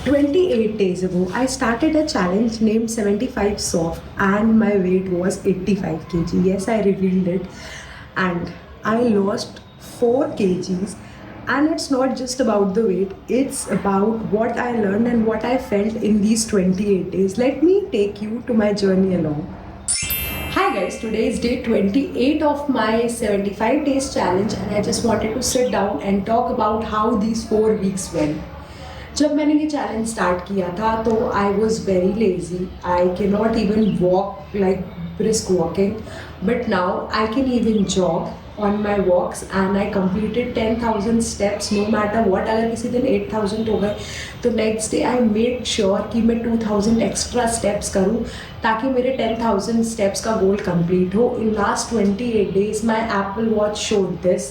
28 days ago, I started a challenge named 75 Soft, and my weight was 85 kg. Yes, I revealed it, and I lost 4 kgs. And it's not just about the weight, it's about what I learned and what I felt in these 28 days. Let me take you to my journey along. Hi guys, today is day 28 of my 75 days challenge, and I just wanted to sit down and talk about how these 4 weeks went. जब मैंने ये challenge start किया था तो I was very lazy. I can not even walk like brisk walking, but now I can even jog on my walks and I completed 10,000 steps no matter what. अगर किसी दिन 8,000 हो गए तो next day I made sure कि मैं 2,000 extra steps करूँ ताकि मेरे 10,000 स्टेप्स का गोल कंप्लीट हो. In last 28 days my Apple Watch showed this,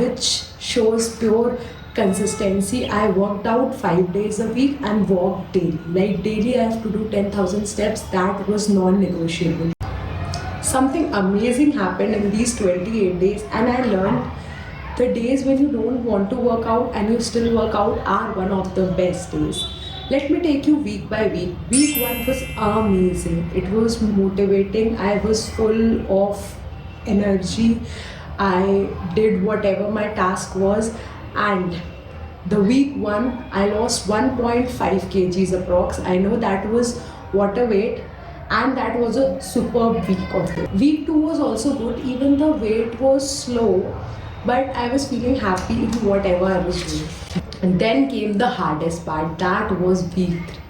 which shows pure consistency. I worked out 5 days a week and walked daily. Like daily I have to do 10,000 steps. That was non-negotiable. Something amazing happened in these 28 days, and I learned the days when you don't want to work out and you still work out are one of the best days. Let me take you week by week. Week 1 was amazing. It was motivating. I was full of energy. I did whatever my task was, and the week 1 I lost 1.5 kgs approx. I know that was water weight, and that was a superb week of it. Week 2 was also good, even the weight was slow, but I was feeling happy in whatever I was doing. And then came the hardest part. That was week 3.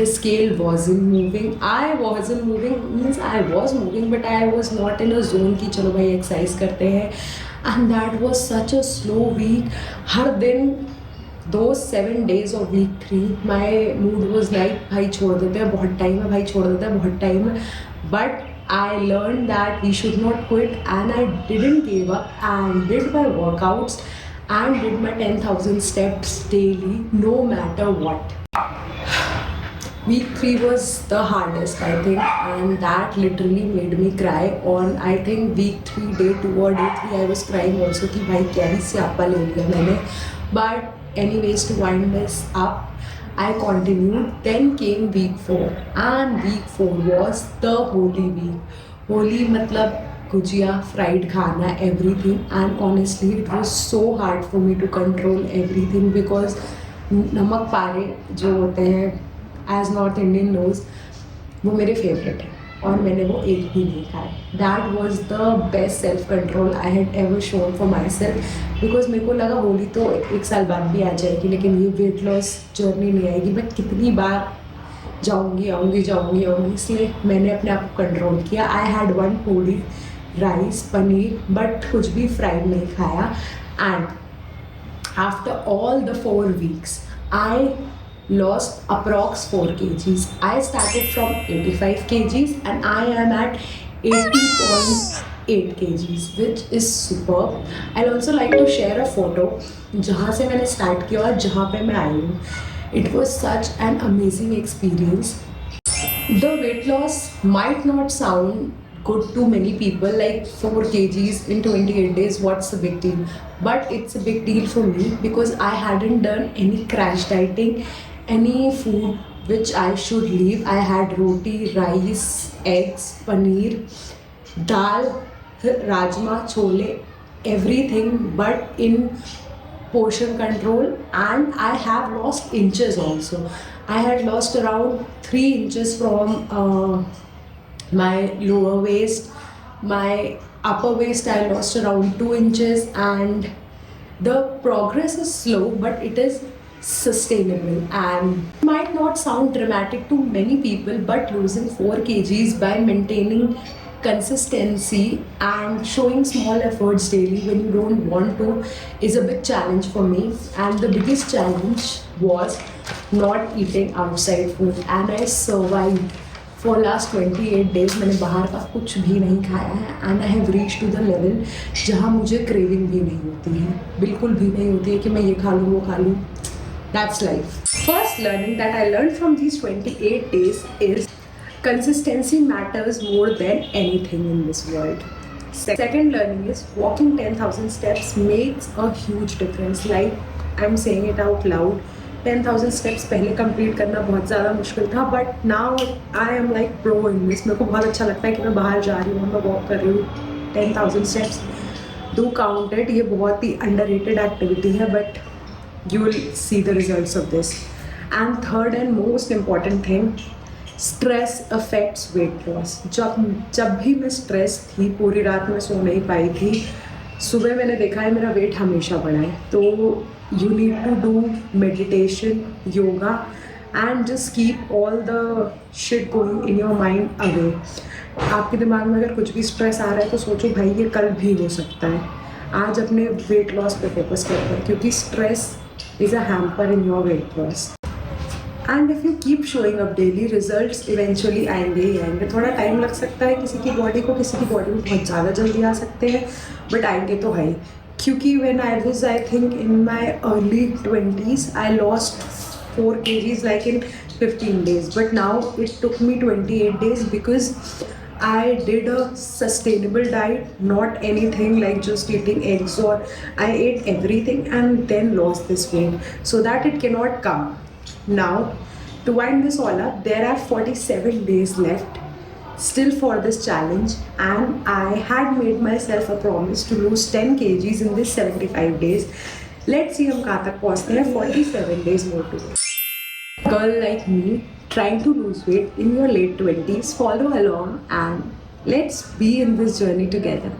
The scale wasn't moving. I wasn't moving, means I was moving, but I was not in a zone कि चलो भाई exercise करते हैं. And that was such a slow week. हर दिन those 7 days of week 3 my mood was like भाई छोड़ देते हैं, बहुत टाइम है, भाई छोड़ देते हैं, बहुत टाइम है. But I learned that we should not quit, and I didn't give up and did my workouts and did my 10,000 steps daily no matter what. Week 3 was the hardest, I think, and that literally made me cry. On I think week 3 day 2 or day 3 I was crying also कि भाई क्या ही स्यापा ले लिया मैंने. But anyways, to wind this up, I continued. Then came week 4, and week 4 was the holy week. Holy मतलब gujiya, fried खाना, everything. And honestly it was so hard for me to control everything because नमक पारे जो होते हैं as North Indian knows वो मेरे favourite है और मैंने वो एक भी नहीं खाया. That was the best self control I had ever shown for my self, because मेरे को लगा होली तो 1 साल बाद भी आ जाएगी, लेकिन ये वेट लॉस जर्नी नहीं आएगी. मैं कितनी बार जाऊँगी, इसलिए मैंने अपने आप को कंट्रोल किया. I had 1 puri, rice, paneer, but कुछ भी फ्राइड नहीं खाया. And after all the 4 weeks I lost approx 4 kgs. I started from 85 kgs and I am at 80.8 kgs, which is superb. I'll also like to share a photo जहाँ से मैंने start किया और जहाँ पे मैं आई हूँ. It was such an amazing experience. The weight loss might not sound good to many people, like 4 kgs in 28 days, what's the big deal? But it's a big deal for me because I hadn't done any crash dieting, any food which I should leave. I had roti, rice, eggs, paneer, dal, rajma, chole, everything, but in portion control. And I have lost inches also. I had lost around 3 inches from my lower waist. My upper waist I lost around 2 inches, and the progress is slow, but it is sustainable. And might not sound dramatic to many people, but losing 4 kgs by maintaining consistency and showing small efforts daily when you don't want to is a big challenge for me. And the biggest challenge was not eating outside food, and I survived for last 28 days. मैंने बाहर का कुछ भी नहीं खाया है, and I have reached to the level जहाँ मुझे क्रेविंग भी नहीं होती है, बिल्कुल भी नहीं होती है कि मैं ये खा लूँ वो खा लूँ. That's life. First learning that I learned from these 28 days is consistency matters more than anything in this world. Second learning is walking 10,000 steps makes a huge difference. Like I'm saying it out loud, 10,000 steps पहले complete करना बहुत ज़्यादा मुश्किल था, but now I am like pro in this. मेरे को बहुत अच्छा लगता है कि मैं बाहर जा रही हूँ, मैं वॉक कर रही हूँ. 10,000 स्टेप्स डू काउंटेड. ये बहुत ही अंडररेटेड एक्टिविटी है, but you will see the results of this. And third and most important thing, stress affects weight loss. जब भी मैं स्ट्रेस थी, पूरी रात में सो नहीं पाई थी, सुबह मैंने देखा है मेरा वेट हमेशा बढ़ा है. तो you need to do meditation, yoga and just keep all the shit going in your mind away. आपके दिमाग में अगर कुछ भी स्ट्रेस आ रहा है तो सोचो भाई ये कल भी हो सकता है. आज अपने वेट लॉस पे फोकस करते हैं, क्योंकि stress is a hamper in your weight loss. And if you keep showing up daily, results eventually आएंगे ही आएंगे. थोड़ा टाइम लग सकता है किसी की बॉडी को, किसी की बॉडी में बहुत ज़्यादा जल्दी आ सकते हैं, बट आएंगे तो है. क्योंकि when I was, I think in my early 20s, I lost 4 kgs like in 15 days. But now it took me 28 days because I did a sustainable diet, not anything like just eating eggs, or I ate everything and then lost this weight, so that it cannot come. Now, to wind this all up, there are 47 days left still for this challenge, and I had made myself a promise to lose 10 kgs in this 75 days. Let's see हम कहाँ तक पहुँचते हैं. 47 days more to go. Girl like me trying to lose weight in your late 20s, follow along and let's be in this journey together.